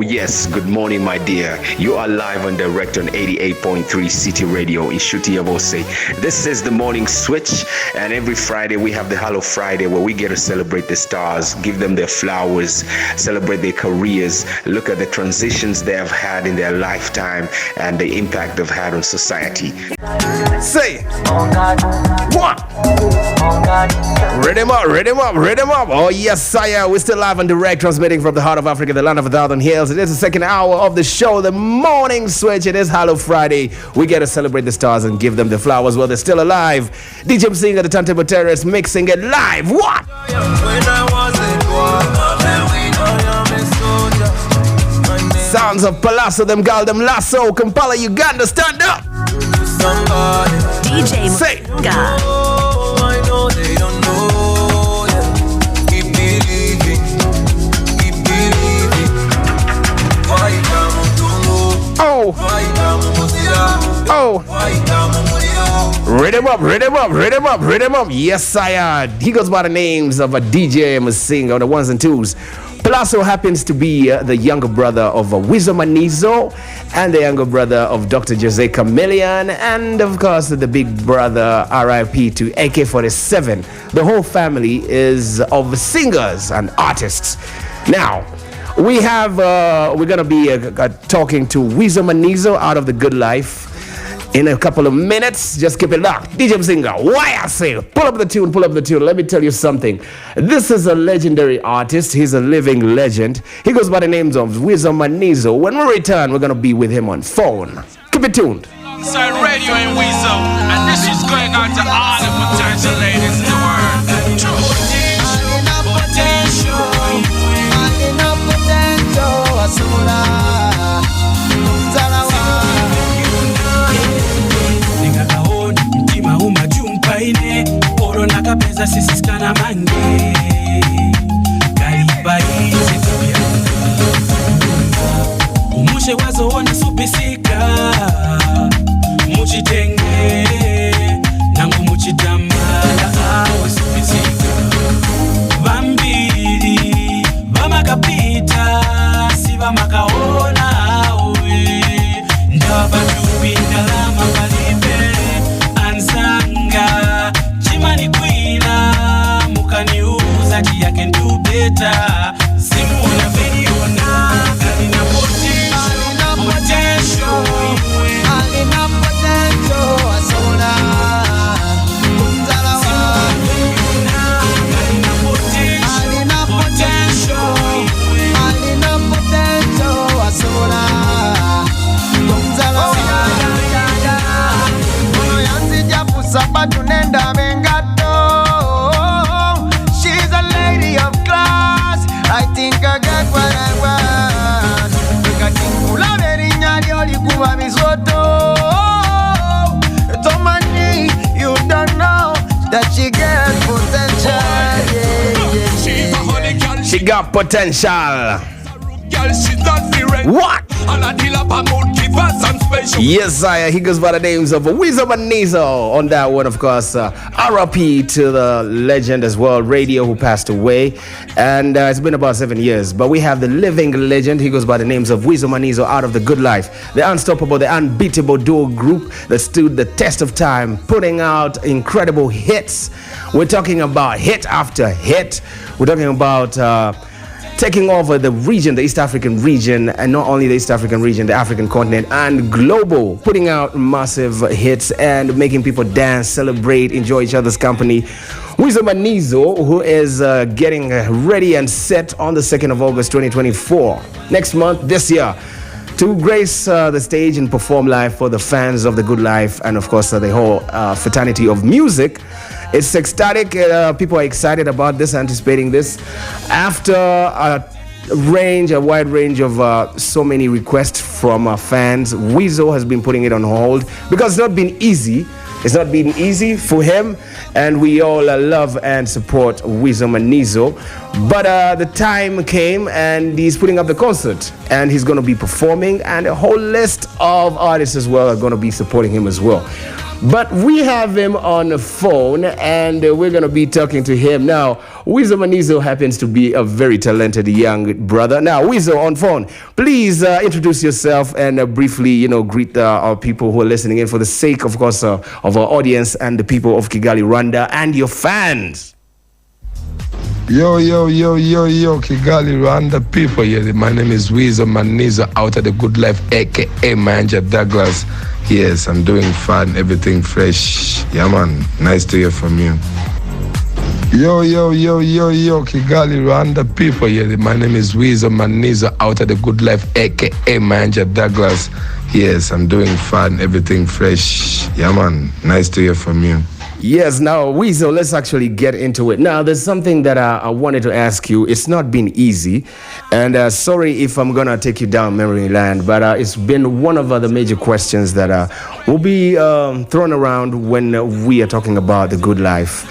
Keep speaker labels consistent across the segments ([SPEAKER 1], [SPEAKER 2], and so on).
[SPEAKER 1] Yes, good morning, my dear. You are live and direct on 88.3 City Radio, Ishuti Yabose. This is the morning switch, and every Friday we have the Hello Friday where we get to celebrate the stars, give them their flowers, celebrate their careers, look at the transitions they have had in their lifetime and the impact they've had on society. Say, what? Read him up. Oh, yes, sire. We're still live and direct, transmitting from the heart of Africa, the land of a thousand hills. It is the second hour of the show, the morning switch. It is Hello Friday. We get to celebrate the stars and give them the flowers while they're still alive. DJ Singer, the turntable terrorist, mixing it live. What? Sounds of Palazzo, them gal, them lasso. Kampala, Uganda, stand up.
[SPEAKER 2] DJ
[SPEAKER 1] Say.
[SPEAKER 3] I know they don't know. Yeah. Keep believing.
[SPEAKER 1] Oh. Read him up. Yes, sire. He goes by the names of a DJ and a singer on the ones and twos. Palazzo happens to be the younger brother of WEASEL Manizo and the younger brother of Dr. Jose Chameleon, and of course the big brother RIP to AK-47. The whole family is of singers and artists. Now, we're gonna be talking to WEASEL Manizo out of the Good Life in a couple of minutes. Just keep it locked. DJ Singer, why I say, pull up the tune. Let me tell you something. This is a legendary artist. He's a living legend. He goes by the names of WEASEL Manizo. When we return, we're gonna be with him on phone. Keep it tuned.
[SPEAKER 4] Alongside Radio and Weasel, and this is going out to all the potential ladies in the world. True. Nakapeza sisi skana mange Kalibaize umushe wazo ona supisika muchitenge nangu muchitambala awe supisika vambili vamakapita siva makaona awe ndaba chupindalama kalibe ansanga chimani kwila mukaniuza ti I can do better simuna veniona alina potential asola
[SPEAKER 5] Sabatu nenda mengato. She's a lady of class. I think I got what I want. Kula berinya lioli kuwa misoto. Tomani, you don't know that she got potential.
[SPEAKER 1] She got potential. What? Yes, sire. He goes by the names of WEASEL Manizo. On that one, of course, RIP to the legend as well, Radio, who passed away. And it's been about 7 years. But we have the living legend. He goes by the names of WEASEL Manizo out of the Good Life. The unstoppable, the unbeatable duo group that stood the test of time, putting out incredible hits. We're talking about hit after hit. We're talking about taking over the region, the East African region, and not only the East African region, the African continent, and global, putting out massive hits and making people dance, celebrate, enjoy each other's company. WEASEL Manizo, who is getting ready and set on the 2nd of August 2024, next month, this year, to grace the stage and perform live for the fans of the Good Life and, of course, the whole fraternity of music. It's ecstatic. People are excited about this, anticipating this. After a wide range of so many requests from fans, WEASEL has been putting it on hold because it's not been easy. It's not been easy for him, and we all love and support WEASEL Manizo. But the time came, and he's putting up the concert, and he's going to be performing, and a whole list of artists as well are going to be supporting him as well. But we have him on the phone, and we're going to be talking to him now. WEASEL Manizo happens to be a very talented young brother. Now, WEASEL on phone, please introduce yourself and briefly, greet our people who are listening in for the sake, of course, of our audience and the people of Kigali, Rwanda, and your fans.
[SPEAKER 2] Yo, Kigali, Rwanda people. Yeah, my name is WEASEL Manizo, out of the Good Life, aka Manager Douglas. Yes, I'm doing fun, everything fresh. Yeah, man, nice to hear from you. Yo, Kigali, Rwanda people. Yeah, my name is WEASEL Manizo, out of the Good Life, aka Manager Douglas. Yes, I'm doing fun, everything fresh. Yeah, man, nice to hear from you.
[SPEAKER 1] Yes, now, WEASEL, let's actually get into it. Now, there's something that I wanted to ask you. It's not been easy, and sorry if I'm going to take you down memory lane, but it's been one of the major questions that will be thrown around when we are talking about the good life.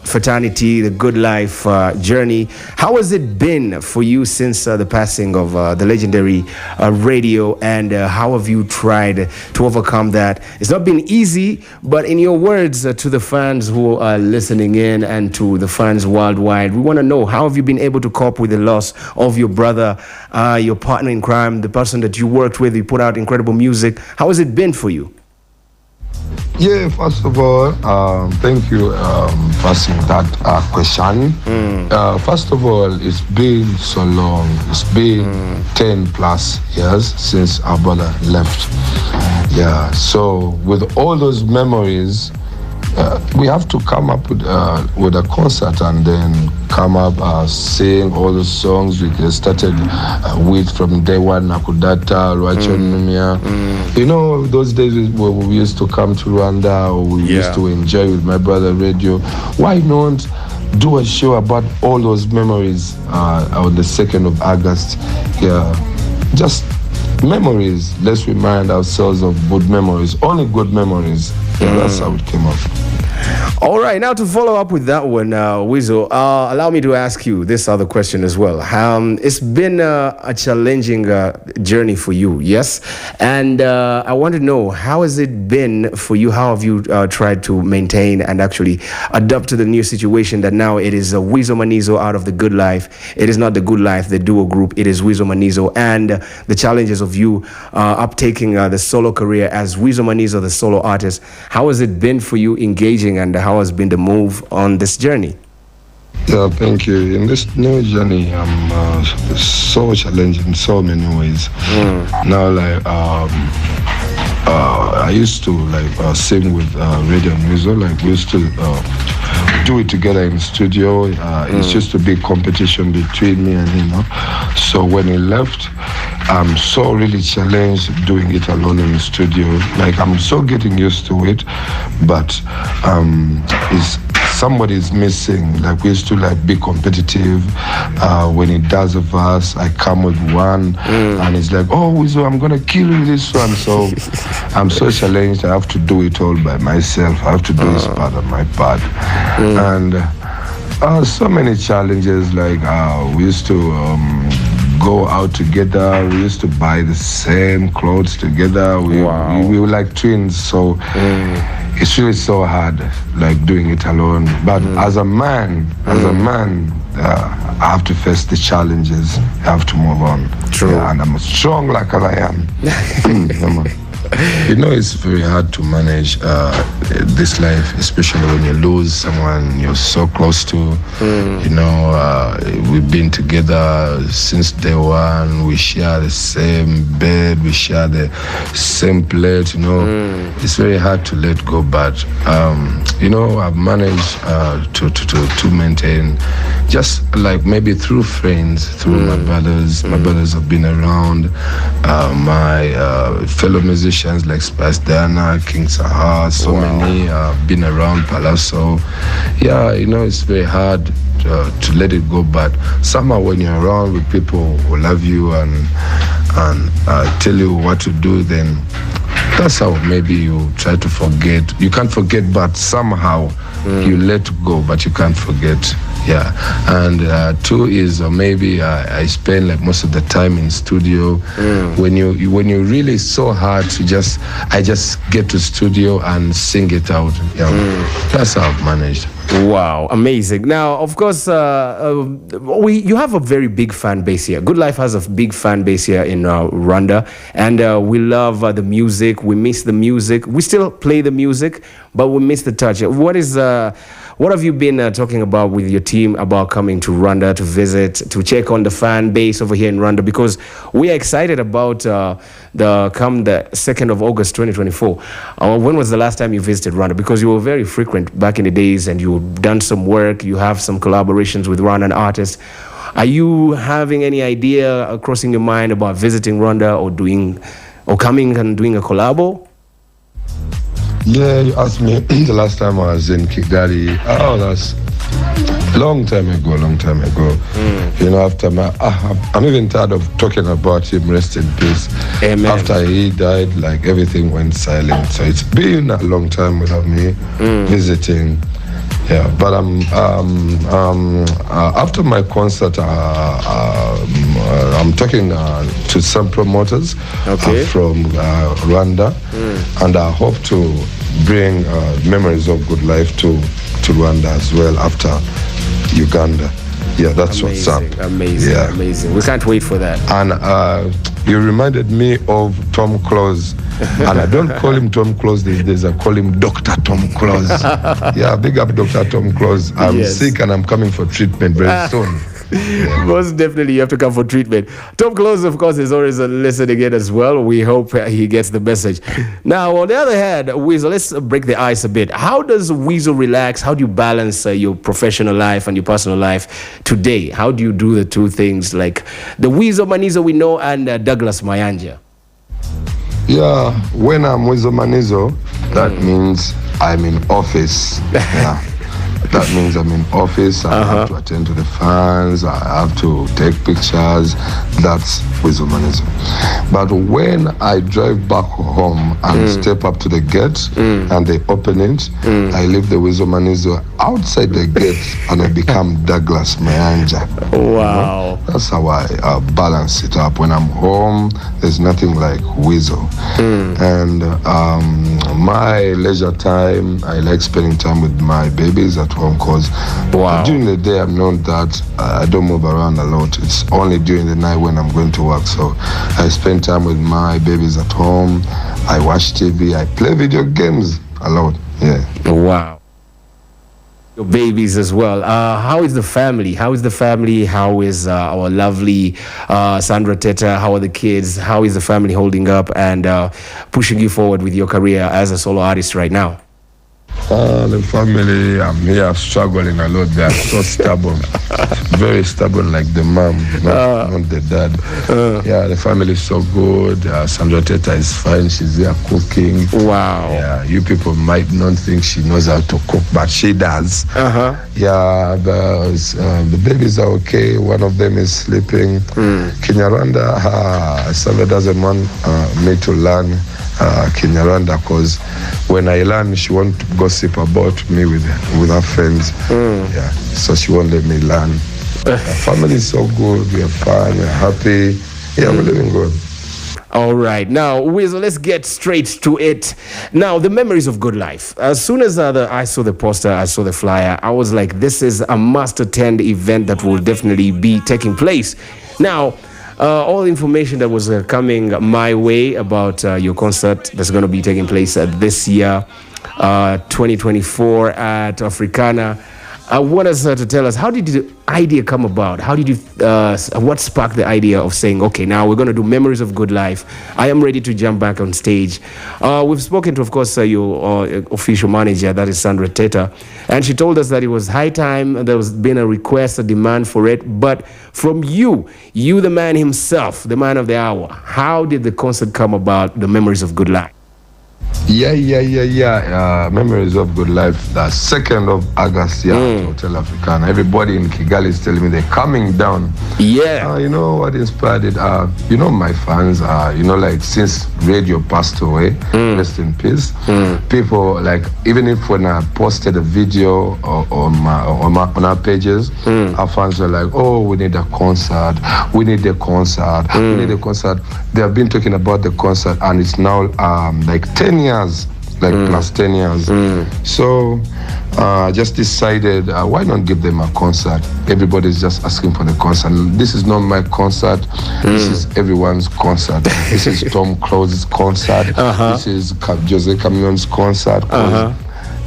[SPEAKER 1] Fraternity, the good life journey. How has it been for you since the passing of the legendary radio, and how have you tried to overcome that? It's not been easy, but in your words to the fans who are listening in and to the fans worldwide, we want to know, how have you been able to cope with the loss of your brother, your partner in crime, the person that you worked with, you put out incredible music? How has it been for you?
[SPEAKER 2] Yeah, first of all, thank you for asking that question. First of all, it's been so long. It's been 10 plus years since our brother left. Yeah, so with all those memories, we have to come up with a concert and then come up sing all the songs we started with from day one, Nakudata, Rwachonumia. You know, those days where we used to come to Rwanda, or we used to enjoy with my brother radio. Why not do a show about all those memories on the 2nd of August? Yeah, just memories. Let's remind ourselves of good memories, only good memories. Yeah, that's how it came up.
[SPEAKER 1] All right, now to follow up with that one, WEASEL, allow me to ask you this other question as well. It's been a challenging journey for you, yes? And I want to know, how has it been for you? How have you tried to maintain and actually adapt to the new situation that now it is WEASEL Manizo out of the Good Life? It is not the Good Life, the duo group. It is WEASEL Manizo, and the challenges of you uptaking the solo career as WEASEL Manizo, the solo artist. How has it been for you engaging, and how has been the move on this journey?
[SPEAKER 2] Yeah, thank you. In this new journey, I'm so challenging in so many ways. Now, like, I used to sing with radio and WEASEL. Like, we used to do it together in the studio. It's just a big competition between me and him. So when he left, I'm so really challenged doing it alone in the studio. Like, I'm so getting used to it, but somebody's missing. Like, we used to be competitive. When he does a verse, I come with one, and he's like, "Oh, WEASEL, I'm gonna kill you this one." So I'm so challenged. I have to do it all by myself. I have to do this part of my part, and so many challenges. Like, we used to go out together. We used to buy the same clothes together. We were like twins. So it's really so hard, like, doing it alone. But as a man, I have to face the challenges. I have to move on.
[SPEAKER 1] True.
[SPEAKER 2] Yeah, and I'm strong like I am. You know, it's very hard to manage this life, especially when you lose someone you're so close to. You know, we've been together since day one. We share the same bed, we share the same plate. You know, it's very hard to let go. But you know, I've managed to maintain, just like maybe through friends, through my brothers. My brothers have been around. My fellow musicians like Spice Diana, King Sahar, so many been around Palazzo. Yeah, you know, it's very hard to let it go, but somehow when you're around with people who love you and tell you what to do, then That's how maybe you try to forget. You can't forget, but somehow you let go, but you can't forget. Yeah. And two is maybe I spend like most of the time in studio. When you really so hard to I just get to studio and sing it out. Yeah. That's how I've managed.
[SPEAKER 1] Wow, amazing. Now, of course, you have a very big fan base here. Good Life has a big fan base here in Rwanda, and we love the music. We miss the music. We still play the music, but we miss the touch. What have you been talking about with your team about coming to Rwanda to visit, to check on the fan base over here in Rwanda? Because we are excited about the 2nd of August 2024. When was the last time you visited Rwanda? Because you were very frequent back in the days, and you've done some work. You have some collaborations with Rwandan artists. Are you having any idea crossing your mind about visiting Rwanda or coming and doing a collabo?
[SPEAKER 2] Yeah, you asked me the last time I was in Kigali. Oh, that's long time ago. You know, after I'm even tired of talking about him. Rest in peace.
[SPEAKER 1] Amen.
[SPEAKER 2] After he died, like everything went silent. So it's been a long time without me visiting. Yeah, but after my concert, I'm talking to some promoters from Rwanda, and I hope to bring Memories of GoodLYFE to Rwanda as well after Uganda. Yeah, that's what's up.
[SPEAKER 1] Amazing. We can't wait for that.
[SPEAKER 2] And you reminded me of Tom Close. And I don't call him Tom Close these days. I call him Dr. Tom Close. Yeah, big up Dr. Tom Close. I'm sick and I'm coming for treatment very soon. Yeah.
[SPEAKER 1] Most definitely, you have to come for treatment. Tom Close, of course, is always listening in as well. We hope he gets the message. Now, on the other hand, Weasel, let's break the ice a bit. How does Weasel relax? How do you balance your professional life and your personal life today? How do you do the two things, like the Weasel Manizo we know and Douglas Mayanja?
[SPEAKER 2] Yeah, when I'm Weasel Manizo, that means I'm in office. Yeah. That means I'm in office. I have to attend to the fans. I have to take pictures. That's Weasel Manizo. But when I drive back home and step up to the gate and they open it, I leave the Weasel Manizo outside the gate and I become Douglas Mayanja.
[SPEAKER 1] Wow.
[SPEAKER 2] You know? That's how I balance it up. When I'm home, there's nothing like Weasel. And my leisure time, I like spending time with my babies at home, because during the day I'm not that I don't move around a lot. It's only during the night when I'm going to work. So I spend time with my babies at home. I watch TV. I play video games a lot. Yeah.
[SPEAKER 1] Wow. Your babies as well. How is the family? How is our lovely Sandra Teta? How are the kids? How is the family holding up and pushing you forward with your career as a solo artist right now?
[SPEAKER 2] The family, I'm here struggling a lot. They're so stubborn. Very stubborn, like the mom, not the dad. Yeah, the family is so good. Sandra Teta is fine. She's here cooking.
[SPEAKER 1] Wow.
[SPEAKER 2] Yeah, you people might not think she knows how to cook, but she does. Yeah, the babies are okay. One of them is sleeping. Kinyarwanda, Sandra doesn't want me to learn Kinyarwanda, because when I learn, she won't gossip about me with her friends. Yeah, so she won't let me learn. Family is so good. We are fine. We're happy. Yeah, we're living good.
[SPEAKER 1] All right. Now, Weasel, let's get straight to it. Now, the Memories of GoodLYFE. As soon as I saw the poster, I saw the flyer, I was like, this is a must-attend event that will definitely be taking place. Now, all the information that was coming my way about your concert that's going to be taking place this year, 2024 at Africana. I want us to tell us, how did the idea come about? How did you, what sparked the idea of saying, okay, now we're going to do Memories of GoodLYFE. I am ready to jump back on stage. We've spoken to, of course, your official manager, that is Sandra Teta, and she told us that it was high time. There was been a request, a demand for it. But from you, the man himself, the man of the hour, how did the concert come about, the Memories of GoodLYFE?
[SPEAKER 2] Yeah. Memories of GoodLYFE, the 2nd of August, Hotel Africana. Everybody in Kigali is telling me they're coming down.
[SPEAKER 1] Yeah.
[SPEAKER 2] You know what inspired it? My fans, like since radio passed away, rest in peace, people, like, even if when I posted a video on our pages, our fans were like, oh, we need a concert. We need a concert. They have been talking about the concert, and it's now like 10 years, plus 10 years. So I just decided, why not give them a concert? Everybody's just asking for the concert. This is not my concert. This is everyone's concert. This is Tom Cruise's concert. This is Jose Camion's concert.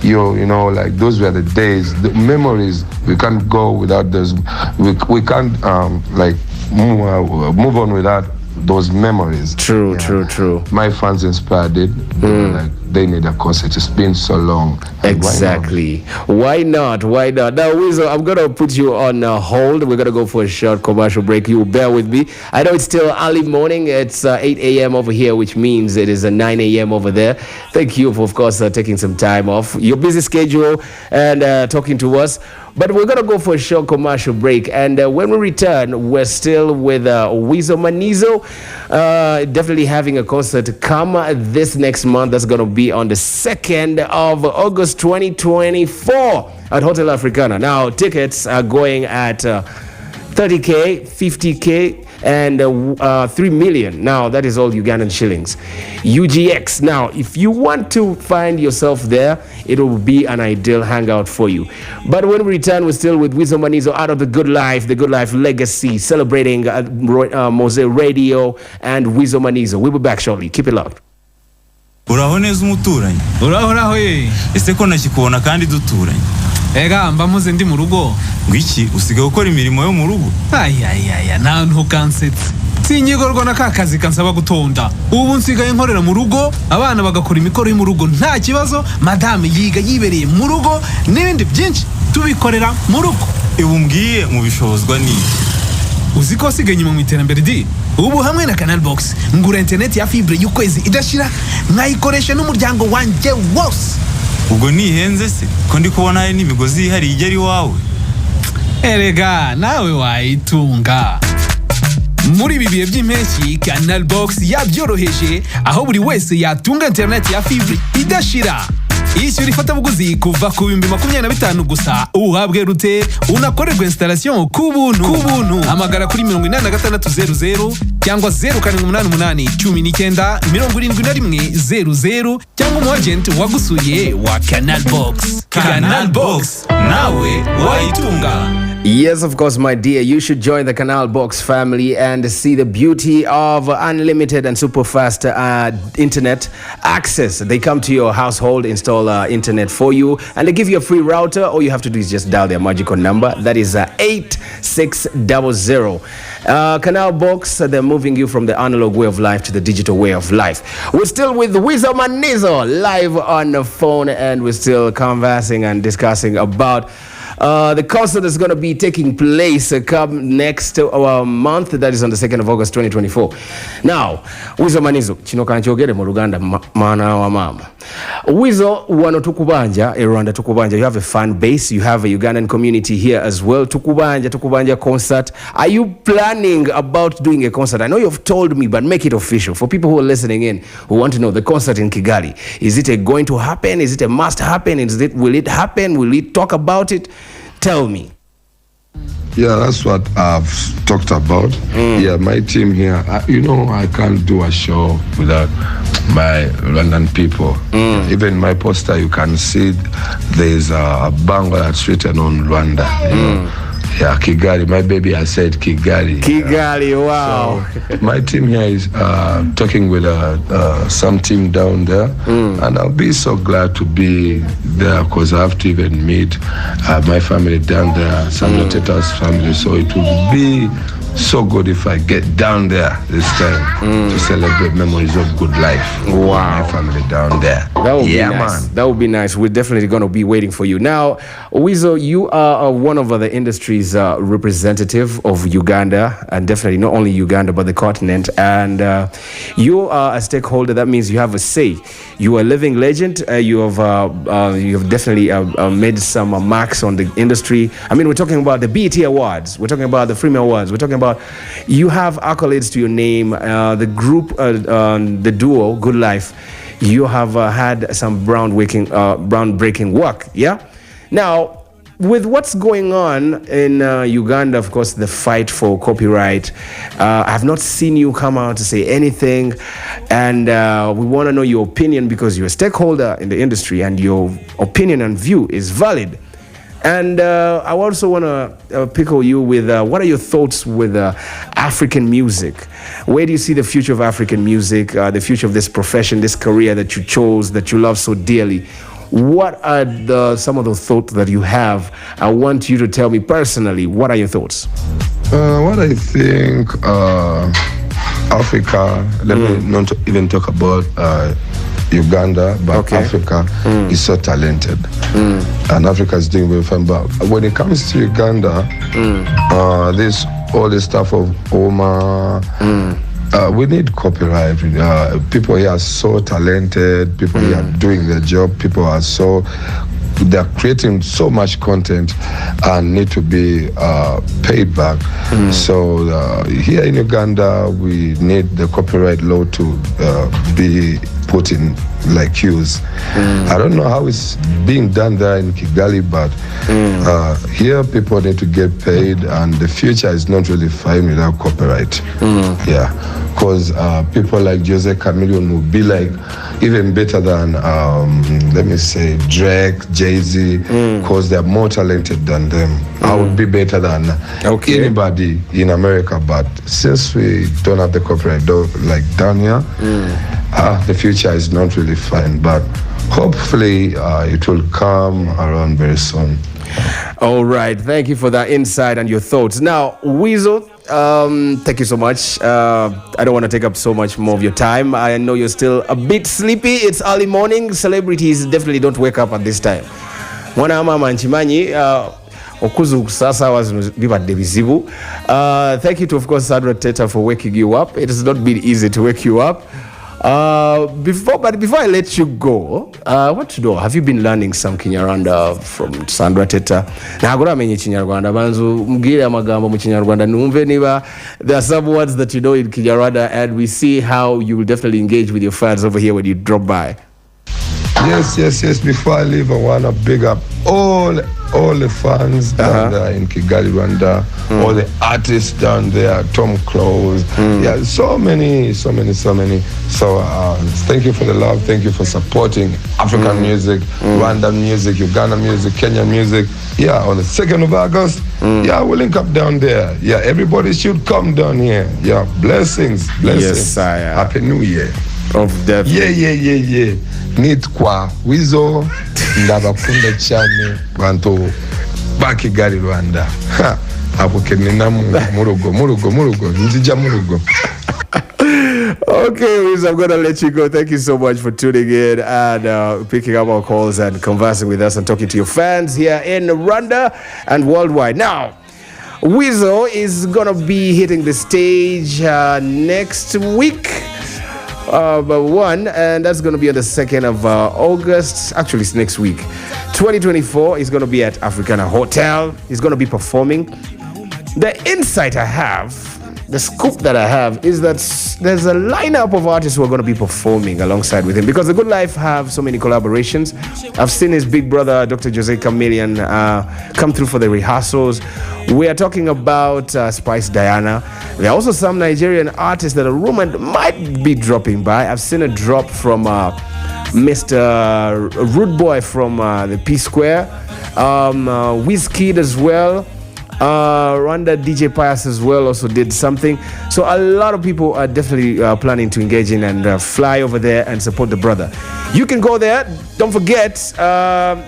[SPEAKER 2] Like those were the days, the memories. We can't go without those. We can't move on without those memories.
[SPEAKER 1] True.
[SPEAKER 2] My fans inspired it. They need a concert. It's been so long.
[SPEAKER 1] Exactly. Why not? Now, Weasel, I'm going to put you on hold. We're going to go for a short commercial break. You bear with me. I know it's still early morning. It's 8 a.m. over here, which means it is 9 a.m. over there. Thank you for, of course, taking some time off your busy schedule and talking to us. But we're going to go for a short commercial break. And when we return, we're still with WEASEL Manizo. Definitely having a concert come this next month. That's going to be on the 2nd of August 2024 at Hotel Africana. Now, tickets are going at 30K, 50K, and 3 million. Now, that is all Ugandan shillings. UGX. Now, if you want to find yourself there, it will be an ideal hangout for you. But when we return, we're still with WEASEL Manizo out of the GoodLYFE legacy, celebrating Mose Radio and WEASEL Manizo. We'll be back shortly. Keep it locked.
[SPEAKER 6] Uraho neza umuturanyi.
[SPEAKER 7] Uraho ye.
[SPEAKER 6] Ese ko nakikubona kandi duturanye.
[SPEAKER 7] Ega mba muze ndi mu rugo.
[SPEAKER 6] Ngwiki usigaye ukora imirimo yo mu rugo.
[SPEAKER 7] Ayayaya nta ntukansetse. Sinyigorwa na kakazi kansaba gutonda. Ubu nsigaye nkorera mu rugo, abana bagakora imikoro yo mu rugo nta kibazo, madame yiga yibereye mu rugo n'ibindi byinshi tubikorera mu rugo.
[SPEAKER 6] Umbwiye mu bishobozwa ni.
[SPEAKER 7] Uziko sigaye nyuma mu iterambere di. Ubu hamwe na Canal Box ngura internet ya fibre y'ukwezi idashira nkayikoresha n'umuryango wanje wose.
[SPEAKER 6] Ubwo nihenze se ko ndi kubona hari n'imigozi ihari igeri wawe.
[SPEAKER 7] Erega nawe wayitunga. Muri bibiye by'impeshyi Canal Box yabyoroheje aho buri wese yatunga internet ya fibre idashira. Ishyura ifatabuguzi kuva ku 25 gusa uhabwe router unakorerwa installation ku buntu. Hamagara kuri 8600 cyangwa 0788197100 cyangwa umagent wagusuye wa Canal Box. Canal Box nawe wayitunga.
[SPEAKER 1] Yes, of course, my dear. You should join the Canal Box family and see the beauty of unlimited and super fast internet access. They come to your household, install internet for you, and they give you a free router. All you have to do is just dial their magical number. That is 8600. Canal Box, they're moving you from the analog way of life to the digital way of life. We're still with WEASEL Manizo live on the phone, and we're still conversing and discussing about the concert is going to be taking place come next month, that is on the 2nd of August 2024. Now, WEASEL Manizo, chino kanchogere mu Luganda mana wa mama. WEASEL wano tukubanja, Rwanda tukubanja. You have a fan base, you have a Ugandan community here as well. Tukubanja concert. Are you planning about doing a concert? I know you've told me, but make it official for people who are listening in who want to know the concert in Kigali. Is it going to happen? Is it a must happen? Will it happen? Will we talk about it? Tell me.
[SPEAKER 2] Yeah, that's what I've talked about. Yeah, my team here, I can't do a show without my Rwandan people. Even my poster, you can see there's a bango that's written on Rwanda. Yeah, Kigali. My baby has said Kigali.
[SPEAKER 1] Kigali, wow.
[SPEAKER 2] So my team here is talking with some team down there. And I'll be so glad to be there because I have to even meet my family down there, Sandra Teta's family. So it will be so good if I get down there this time to celebrate Memories of Good Life.
[SPEAKER 1] Wow.
[SPEAKER 2] My family down there.
[SPEAKER 1] That would be nice.
[SPEAKER 2] man.
[SPEAKER 1] That would be nice. We're definitely going to be waiting for you. Now, Weasel, you are one of the industry's representative of Uganda, and definitely not only Uganda, but the continent. And you are a stakeholder. That means you have a say. You are a living legend. You have definitely made some marks on the industry. I mean, we're talking about the BET Awards. We're talking about the Freeman Awards. We're talking about you have accolades to your name. The group, the duo, Good Life. You have had some groundbreaking work, yeah? Now, with what's going on in Uganda, of course, the fight for copyright, I have not seen you come out to say anything, and we want to know your opinion because you're a stakeholder in the industry and your opinion and view is valid. And I also want to pickle you with what are your thoughts with African music? Where do you see the future of African music, the future of this profession, this career that you chose, that you love so dearly? What are some of the thoughts that you have? I want you to tell me personally, what are your thoughts?
[SPEAKER 2] What I think, Africa, let me not even talk about Uganda, but
[SPEAKER 1] Okay.
[SPEAKER 2] Africa is so talented. And Africa is doing very fine. But when it comes to Uganda, this all the stuff of Oma, we need copyright. People here are so talented. People here are doing their job. People are they're creating so much content and need to be paid back. So here in Uganda, we need the copyright law to be put in like use. I don't know how it's being done there in Kigali, but here people need to get paid, and the future is not really fine without copyright. Yeah, because people like Jose Chameleone will be like even better than let me say Drake, Jay-Z, because they're more talented than them. I would be better than anybody in America, but since we don't have the copyright like down here, the future is not really fine, but hopefully it will come around very soon.
[SPEAKER 1] All right, thank you for that insight and your thoughts. Now, Weasel, thank you so much. I don't want to take up so much more of your time. I know you're still a bit sleepy. It's early morning. Celebrities definitely don't wake up at this time. Mwana mama nchimanyi okuzu kusasa wazibadde bizibu. Thank you to, of course, Sandra Teta for waking you up. It has not been easy to wake you up. Before I let you go, I want to know, have you been learning some Kinyarwanda from Sandra Teta? Nagora amenye Kinyarwanda banzu mugire amagambo mu Kinyarwanda numve niba there are some words that you know in Kinyarwanda, and we see how you will definitely engage with your fans over here when you drop by.
[SPEAKER 2] Yes. Before I leave, I want to big up all the fans down there in Kigali, Rwanda, all the artists down there, Tom Close. Yeah, so many. So thank you for the love. Thank you for supporting African music, Rwanda music, Uganda music, Kenya music. Yeah, on the 2nd of August, yeah, we'll link up down there. Yeah, everybody should come down here. Yeah, blessings.
[SPEAKER 1] Yes, sire.
[SPEAKER 2] Happy New Year.
[SPEAKER 1] Of the
[SPEAKER 2] Yeah. Nitwa Weasel ndabakunda cyane bantu ba Kigali Rwanda. Abo kenina murugo nzija murugo.
[SPEAKER 1] Okay, Weasel, I'm gonna let you go. Thank you so much for tuning in and picking up our calls and conversing with us and talking to your fans here in Rwanda and worldwide. Now, Weasel is gonna be hitting the stage next week. And that's going to be on the 2nd of August. Actually, it's next week. 2024, he's going to be at Africana Hotel. He's going to be performing. The insight I have, the scoop that I have, is that there's a lineup of artists who are going to be performing alongside with him, because the Good Life have so many collaborations. I've seen his big brother, Dr. Jose Chameleone, come through for the rehearsals. We are talking about Spice Diana. There are also some Nigerian artists that are rumored might be dropping by. I've seen a drop from Mr. Rude Boy from the P Square, Wizkid as well. Rwanda DJ Pius as well also did something. So a lot of people are definitely planning to engage in and fly over there and support the brother. You can go there. Don't forget,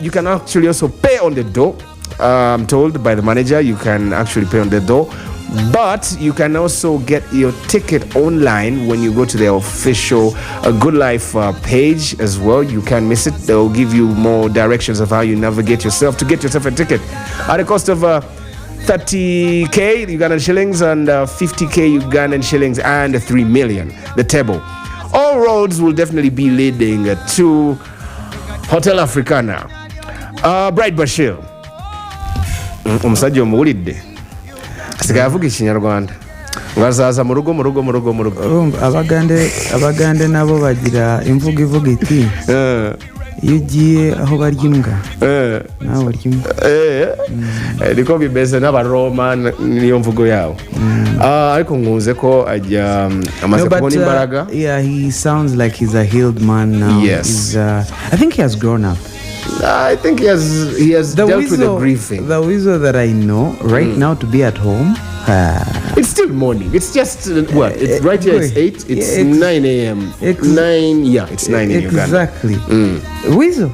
[SPEAKER 1] you can actually also pay on the door. I'm told by the manager, you can actually pay on the door. But you can also get your ticket online when you go to their official Good Life page as well. You can't miss it. They'll give you more directions of how you navigate yourself to get yourself a ticket at a cost of 30k Ugandan shillings and 50k Ugandan shillings and 3 million. The table. All roads will definitely be leading to Hotel Africana. Bright Bashir. Omusajja omuwulidde. Asigaye avuga Ekinyarwanda. Ngazaza mu rugo.
[SPEAKER 8] Abagande nabo bagira imvugo ivuga iti. Iyo ugiye aho barya imbwa nawe barya imbwa
[SPEAKER 1] niko bimeze n'abaroma niyo mvugo yawo ariko nkuze ko ajya amaze kubona imbaraga.
[SPEAKER 8] Yeah, he sounds like he's a healed man now.
[SPEAKER 1] Yes.
[SPEAKER 8] I think he has grown up.
[SPEAKER 1] I think he has dealt with the grieving.
[SPEAKER 8] The Weasel that I know right now to be at home.
[SPEAKER 1] It's still morning. It's just what? It's right here. It's 8. It's 9 a.m. 9. Yeah, it's 9 in Uganda.
[SPEAKER 8] Exactly. Weasel.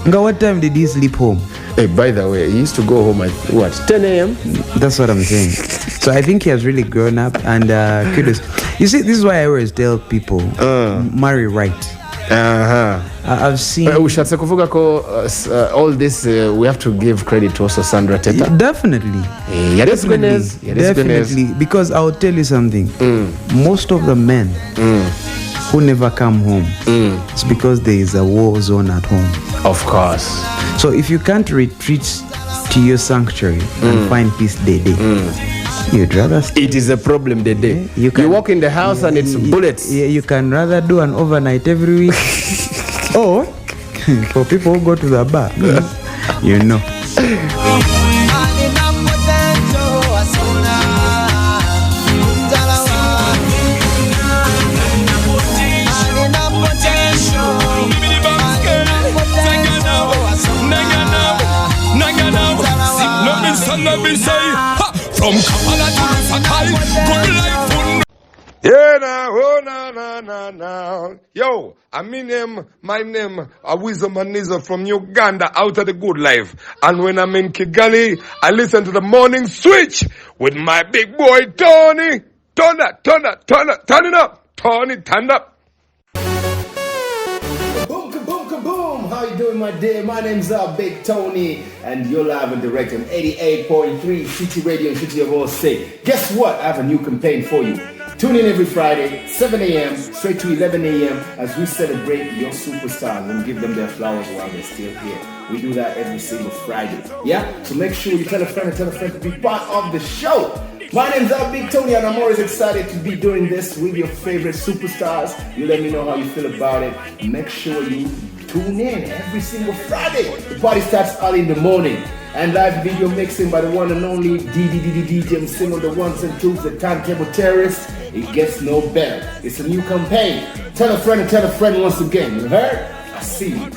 [SPEAKER 8] What time did he sleep home?
[SPEAKER 1] Hey, by the way, he used to go home at what? 10 a.m.
[SPEAKER 8] That's what I'm saying. So I think he has really grown up and kudos. You see, this is why I always tell people marry right. I've seen.
[SPEAKER 1] Ushatse kuvuga ko all this we have to give credit to also Sandra Teta.
[SPEAKER 8] Definitely. Definitely. Because I'll tell you something. Most of the men who never come home, it's because there is a war zone at home.
[SPEAKER 1] Of course.
[SPEAKER 8] So if you can't retreat to your sanctuary and find peace day, you'd rather stay.
[SPEAKER 1] It is a problem the day. You walk in the house and it's bullets.
[SPEAKER 8] You can rather do an overnight every week. Or for people who go to the bar, you know.
[SPEAKER 3] From Kampala to Sakai, good life.
[SPEAKER 2] Yeah, now, oh, now. Yo, my name, WEASEL MANIZO from Uganda, out of the good life. And when I'm in Kigali, I listen to the morning switch with my big boy, Tony. Turn it up. Tony, turn up.
[SPEAKER 1] Boom, kaboom, kaboom. How you doing, my dear? My name's Big Tony, and you're live and direct on 88.3 City Radio and City of All State. Guess what? I have a new campaign for you. Tune in every Friday, 7 a.m. straight to 11 a.m. as we celebrate your superstars and give them their flowers while they're still here. We do that every single Friday. Yeah? So make sure you tell a friend to be part of the show. My name's Big Tony, and I'm always excited to be doing this with your favorite superstars. You let me know how you feel about it. Make sure you tune in every single Friday. The party starts early in the morning. And live video mixing by the one and only DJ Sing on the ones and twos, the turntable terrorist. It gets no better. It's a new campaign. Tell a friend once again. You heard? I see you.